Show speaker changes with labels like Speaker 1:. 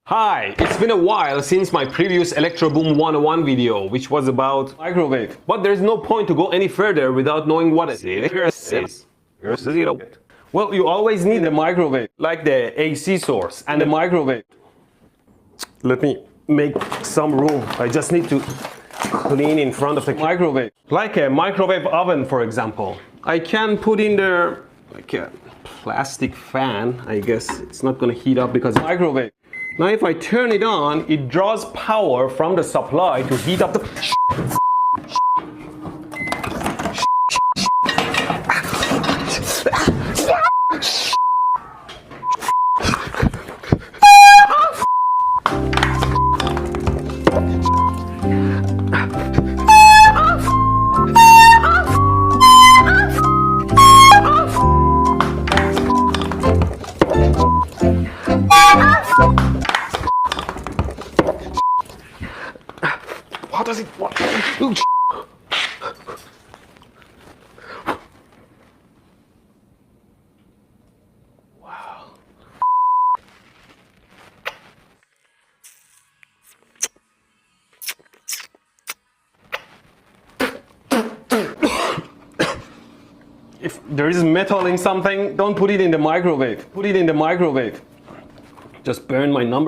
Speaker 1: Hi, it's been a while since my previous ElectroBOOM 101 video, which was about microwave. But there's no point to go any further without knowing what it is. Well, you always need a microwave, like the AC source and the microwave. Let me make some room. I just need to clean in front of the microwave. Like a microwave oven, for example. I can put in there like a plastic fan. I guess it's not gonna heat up because microwave. Now if I turn it on, it draws power from the supply to heat up the How does it work? Wow. If there is metal in something, don't put it in the microwave. Put it in the microwave. Just burn my number.